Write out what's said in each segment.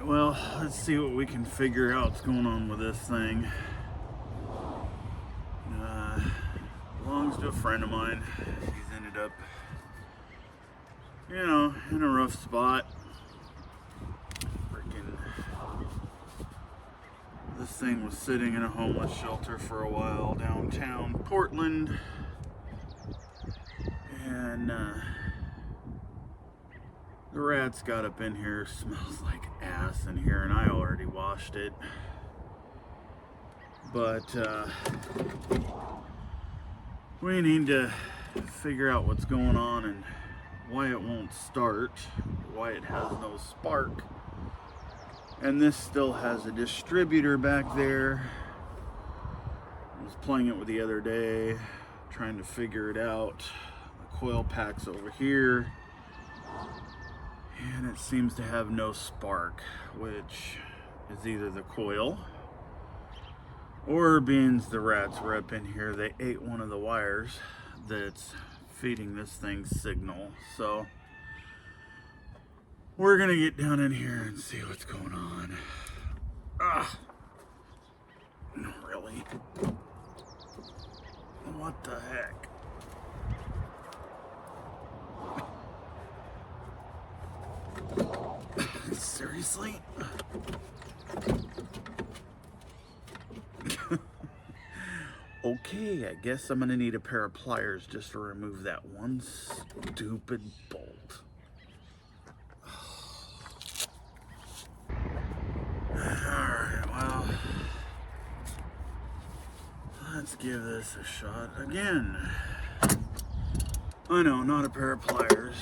Well, let's see what we can figure out what's going on with this thing. Belongs to a friend of mine. He's ended up, in a rough spot. This thing was sitting in a homeless shelter for a while downtown Portland. And the rats got up in here. Smells like ass in here, and I already washed it. But we need to figure out what's going on and why it won't start, why it has no spark. And this still has a distributor back there. I was playing it with the other day, trying to figure it out. The coil pack's over here, and it seems to have no spark, which is either the coil or being the rats were up in here, they ate one of the wires that's feeding this thing's signal. So we're gonna get down in here and see what's going on. Really? What the heck? Seriously? Okay, I guess I'm gonna need a pair of pliers just to remove that one stupid bolt. Alright, well, let's give this a shot again. I know, not a pair of pliers.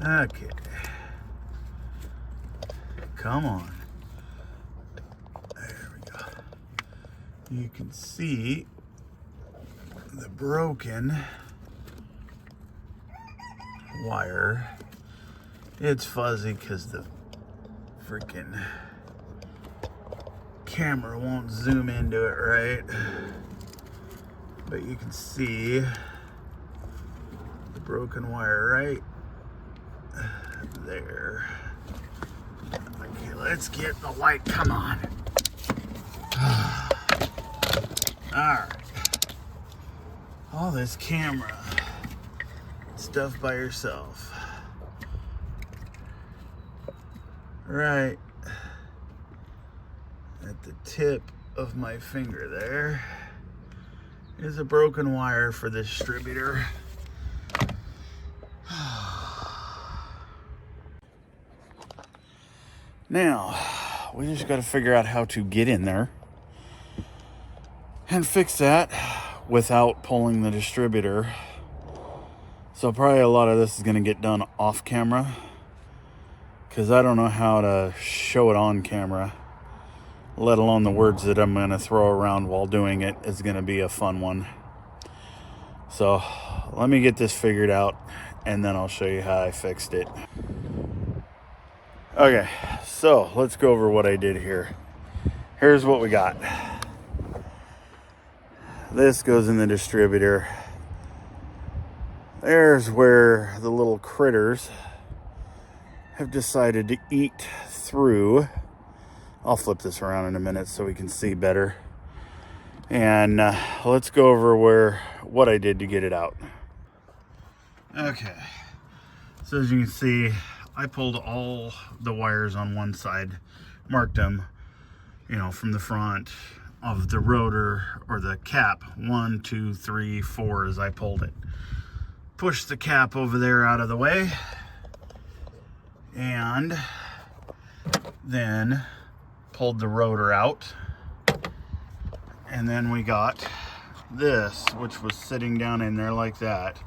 Okay. Come on. There we go. You can see the broken wire. It's fuzzy because the freaking camera won't zoom into it right. But you can see the broken wire right there. Okay, let's get the light. Come on. Alright. All this camera stuff by yourself. Right at the tip of my finger there is a broken wire for the distributor. Now, we just got to figure out how to get in there and fix that without pulling the distributor. So probably a lot of this is going to get done off camera, because I don't know how to show it on camera, let alone the words that I'm going to throw around while doing it is going to be a fun one. So let me get this figured out, and then I'll show you how I fixed it. Okay, so let's go over what I did here. Here's what we got. This goes in the distributor. There's where the little critters have decided to eat through. I'll flip this around in a minute so we can see better. And let's go over what I did to get it out. Okay, so as you can see, I pulled all the wires on one side, marked them, from the front of the rotor or the cap, 1, 2, 3, 4 as I pulled it. Pushed the cap over there out of the way, and then pulled the rotor out. And then we got this, which was sitting down in there like that.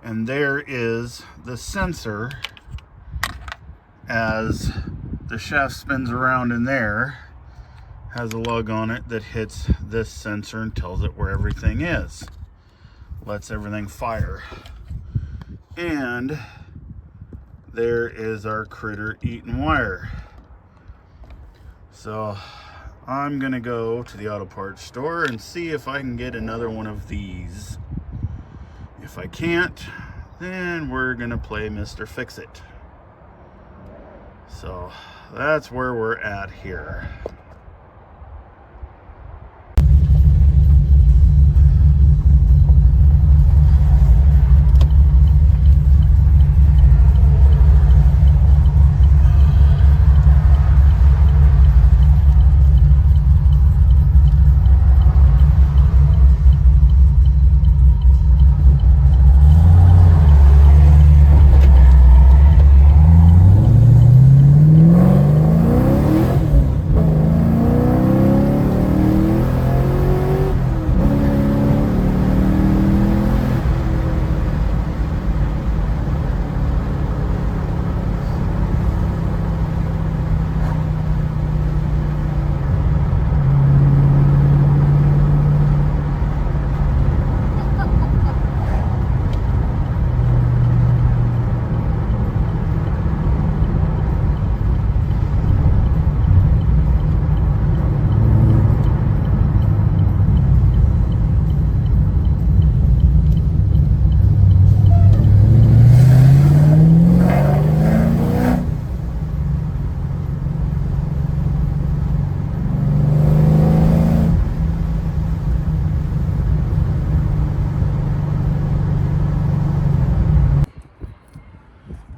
And there is the sensor. As the shaft spins around in there, has a lug on it that hits this sensor and tells it where everything is. Lets everything fire. And there is our critter eating wire. So I'm gonna go to the auto parts store and see if I can get another one of these. If I can't, then we're gonna play Mr. Fix-It. So that's where we're at here.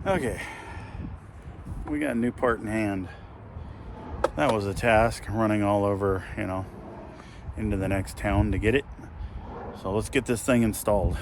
Okay, we got a new part in hand. That was a task, running all over, into the next town to get it. So let's get this thing installed.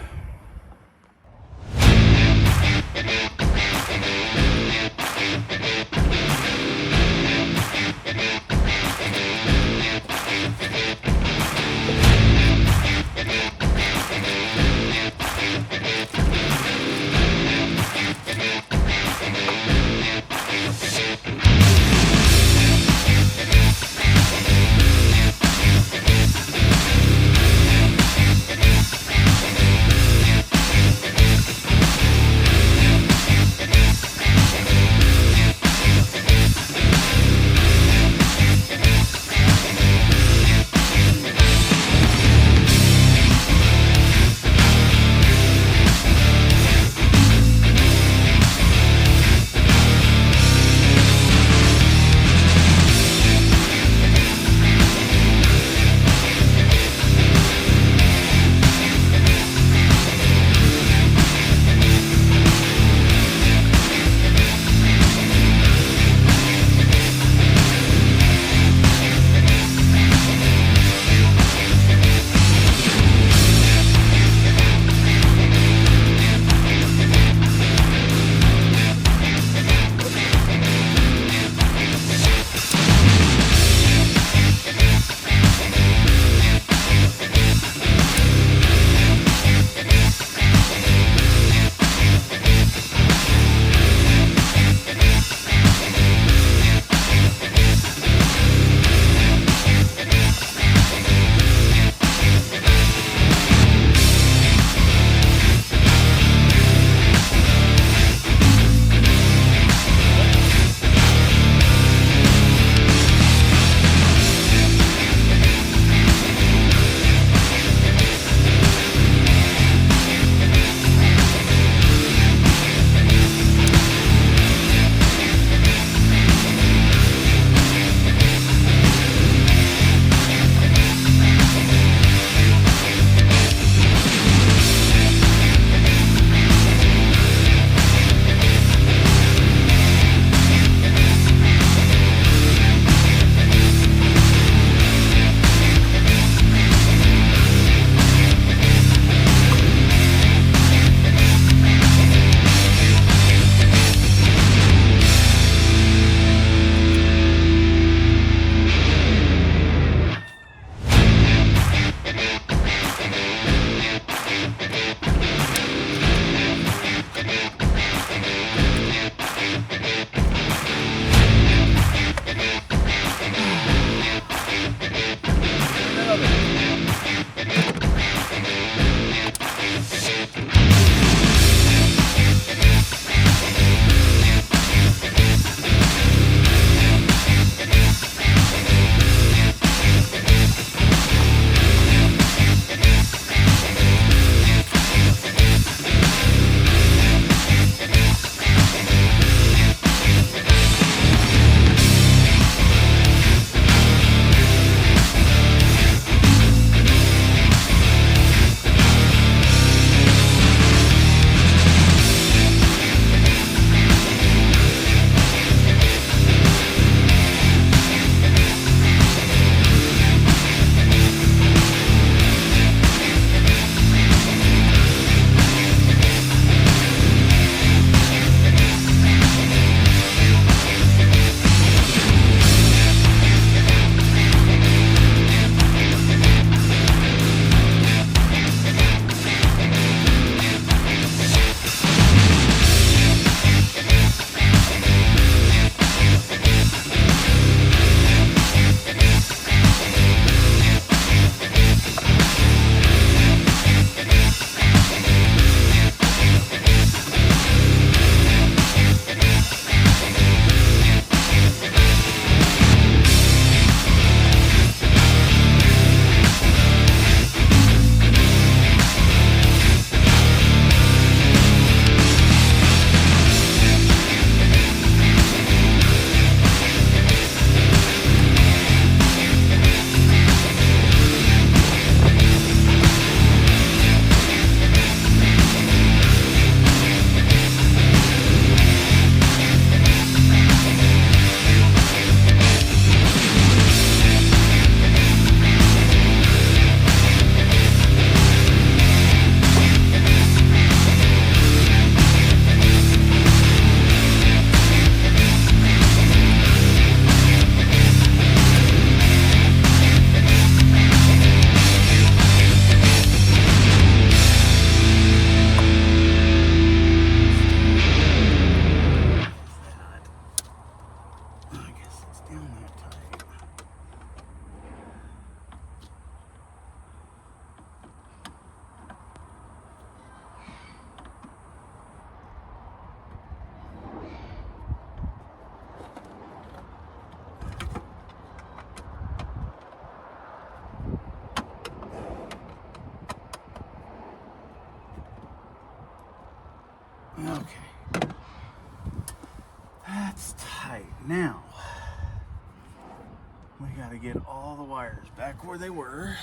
We gotta get all the wires back where they were.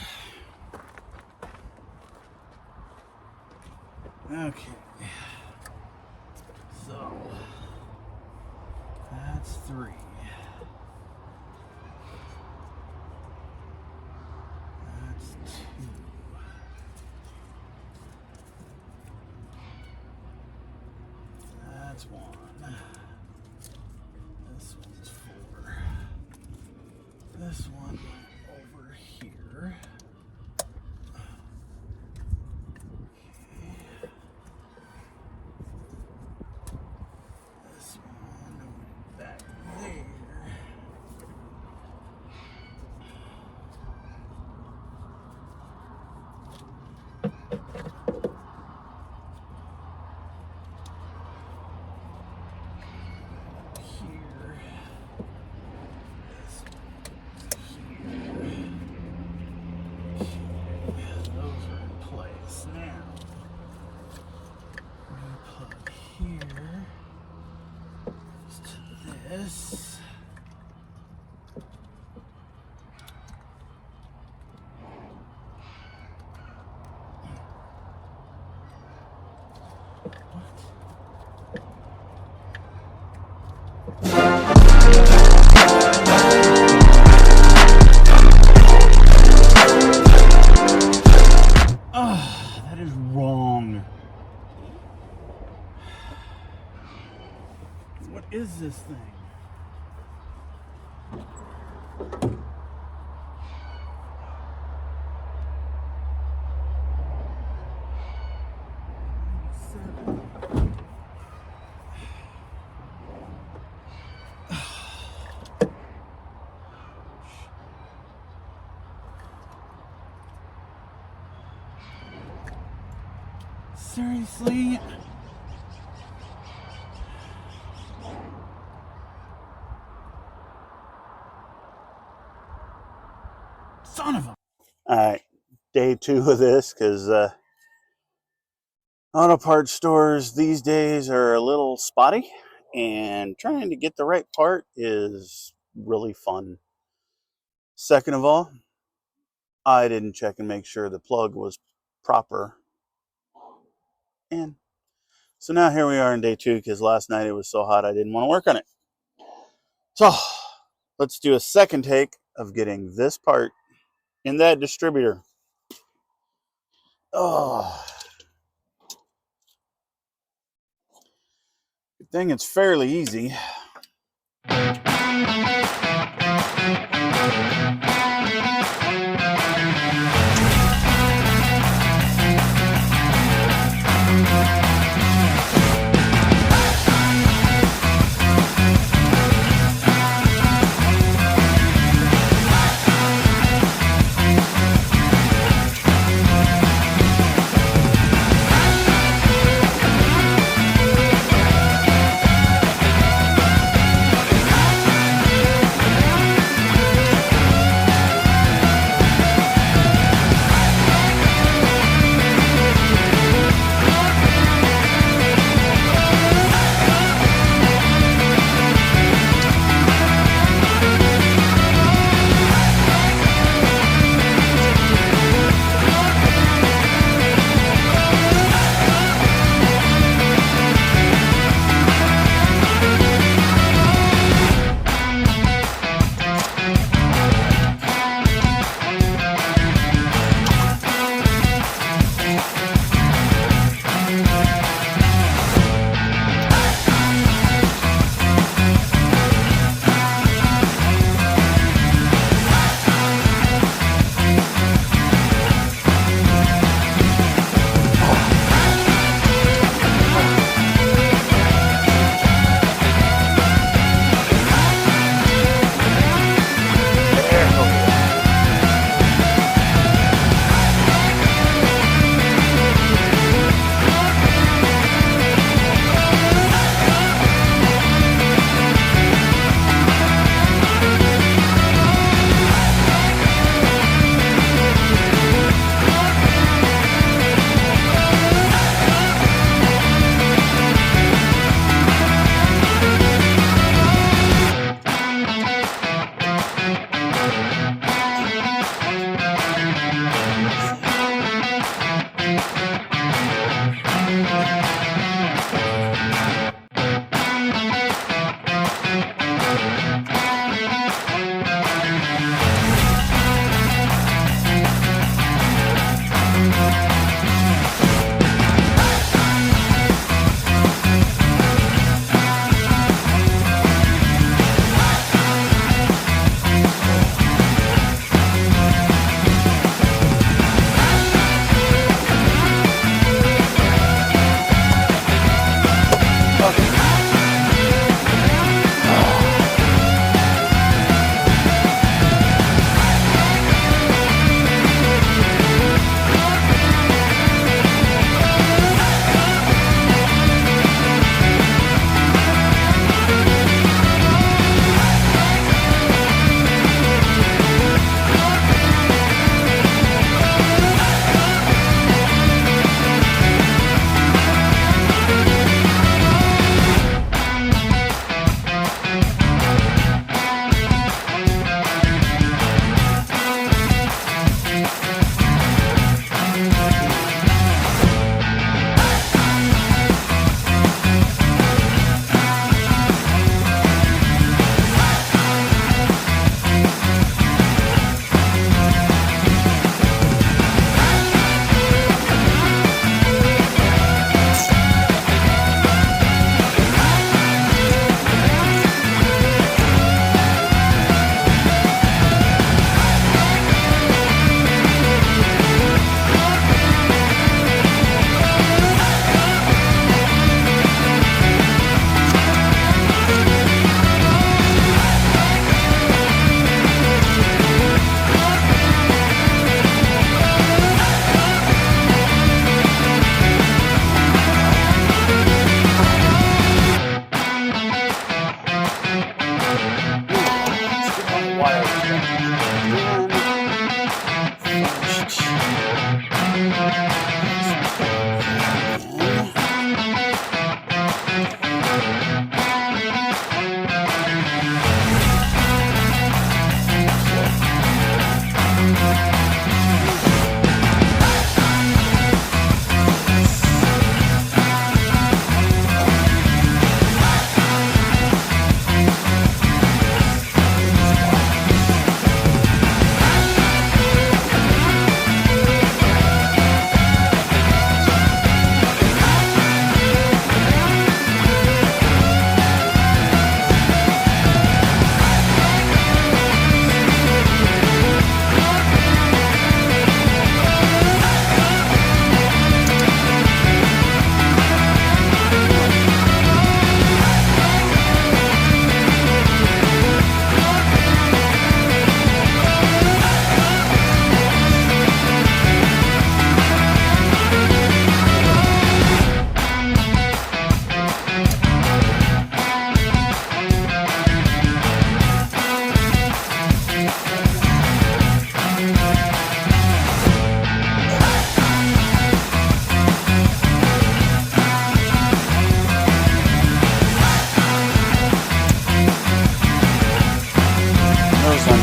Okay. So that's 3. That's 2. That's 1. This one's 4. This one over here. This one back there. This. Oh, that is wrong. What is this thing? Seriously? Son of a... Alright, day 2 of this, because auto parts stores these days are a little spotty, and trying to get the right part is really fun. Second of all, I didn't check and make sure the plug was proper. And so now here we are in day 2, because last night it was so hot I didn't want to work on it. So let's do a second take of getting this part in that distributor. Oh, good thing it's fairly easy.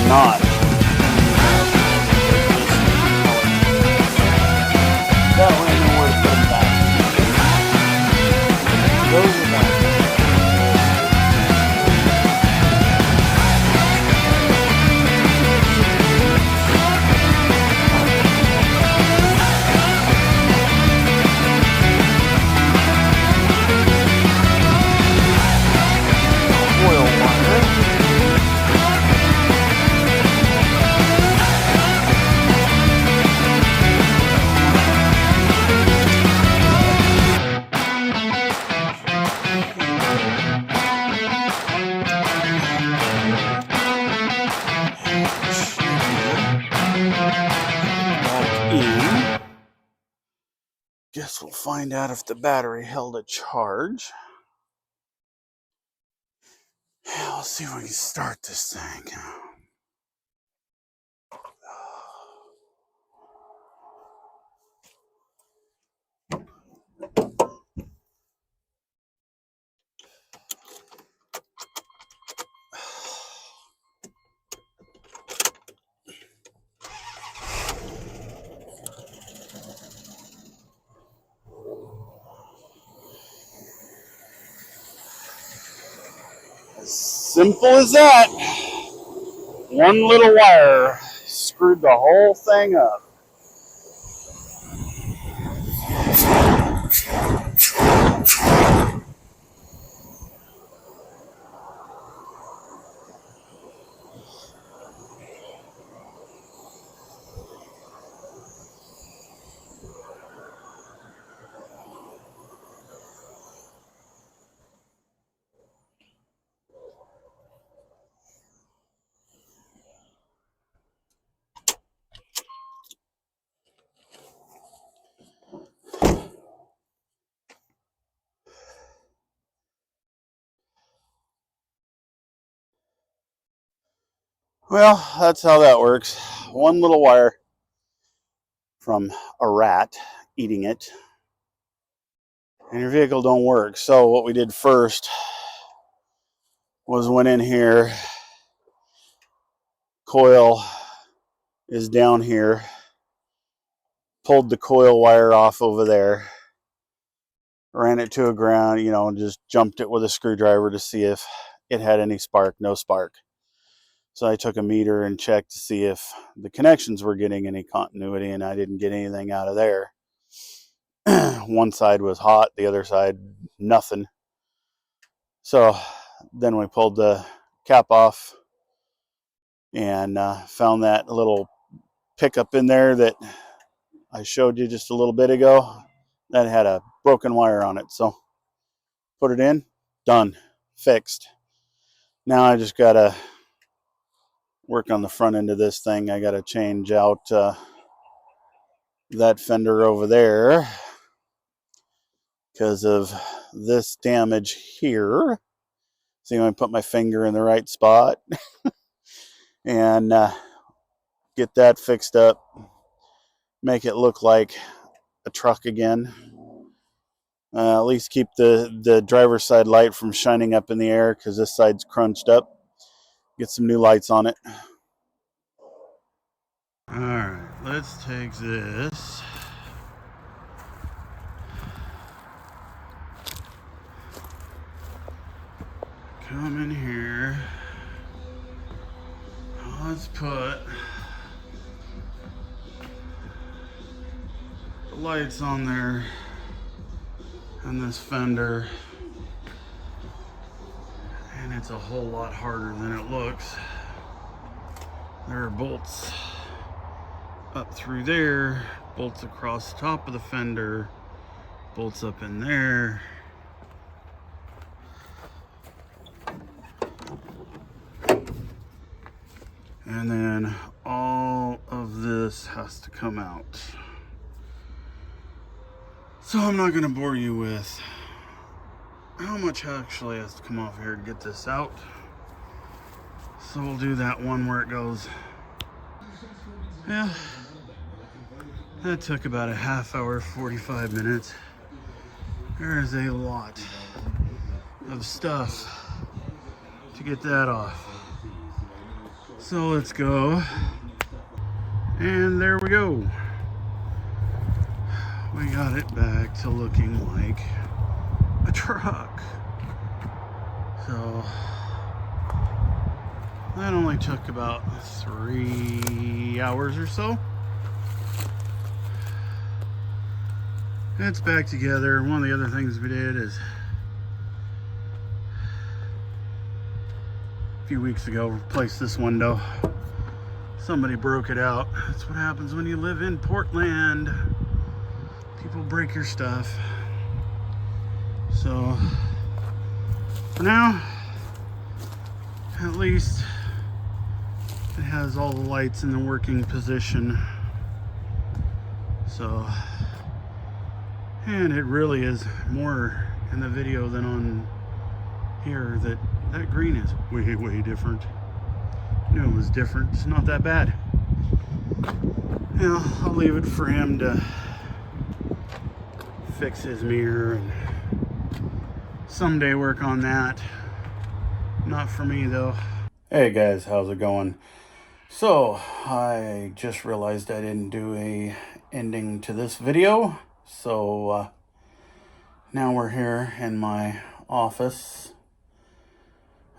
Not. That way I know where to put them back. Those are back. Oil wire. Guess we'll find out if the battery held a charge. Let's see if we can start this thing. Simple as that. One little wire screwed the whole thing up. Well, that's how that works. One little wire from a rat eating it, and your vehicle don't work. So what we did first was went in here, coil is down here, pulled the coil wire off over there, ran it to a ground, and just jumped it with a screwdriver to see if it had any spark. No spark. So I took a meter and checked to see if the connections were getting any continuity, and I didn't get anything out of there. One side was hot, the other side nothing. So then we pulled the cap off and found that little pickup in there that I showed you just a little bit ago that had a broken wire on it. So put it in, done, fixed. Now I just gotta work on the front end of this thing. I gotta change out that fender over there because of this damage here. See, when I put my finger in the right spot, and get that fixed up, make it look like a truck again. At least keep the driver's side light from shining up in the air because this side's crunched up. Get some new lights on it. All right, let's take this. Come in here. Let's put the lights on there and this fender. And it's a whole lot harder than it looks. There are bolts up through there, bolts across the top of the fender, bolts up in there. And then all of this has to come out. So I'm not gonna bore you with how much actually has to come off here to get this out. So we'll do that one where it goes. Yeah, that took about a half hour, 45 minutes. There is a lot of stuff to get that off. So let's go. And there we go. We got it back to looking like a truck. So that only took about 3 hours or so. It's back together. One of the other things we did is a few weeks ago replaced this window. Somebody broke it out. That's what happens when you live in Portland. People break your stuff. So for now, at least it has all the lights in the working position. So, and it really is more in the video than on here. That green is way different. I knew it was different. It's not that bad. Yeah, I'll leave it for him to fix his mirror and someday work on that. Not for me though. Hey guys, how's it going? So I just realized I didn't do a ending to this video. So now we're here in my office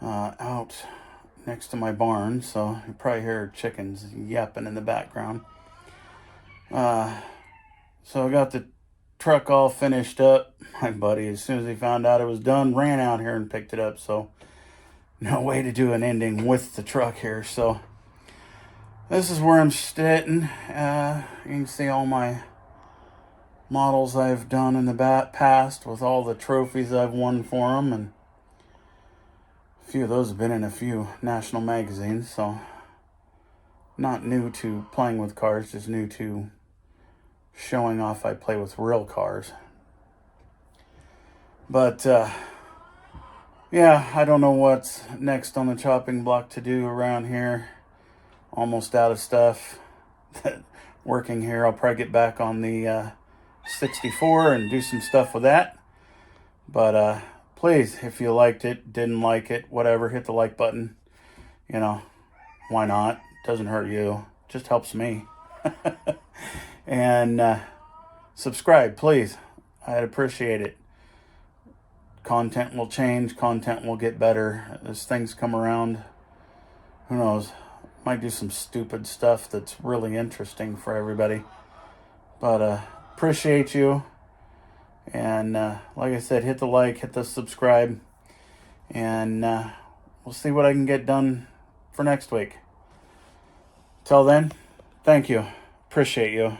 out next to my barn. So you probably hear chickens yapping in the background. So I got the truck all finished up. My buddy, as soon as he found out it was done, ran out here and picked it up. So no way to do an ending with the truck here. So this is where I'm sitting. You can see all my models I've done in the past with all the trophies I've won for them, and a few of those have been in a few national magazines. So not new to playing with cars, just new to showing off I play with real cars. But yeah, I don't know what's next on the chopping block to do around here. Almost out of stuff working here. I'll probably get back on the 64 and do some stuff with that. But please, if you liked it, didn't like it, whatever, hit the like button. You know, why not? Doesn't hurt you, just helps me. And subscribe, please. I'd appreciate it. Content will change, content will get better as things come around. Who knows? Might do some stupid stuff that's really interesting for everybody. But appreciate you. And like I said, hit the like, hit the subscribe. And we'll see what I can get done for next week. Till then, thank you. Appreciate you.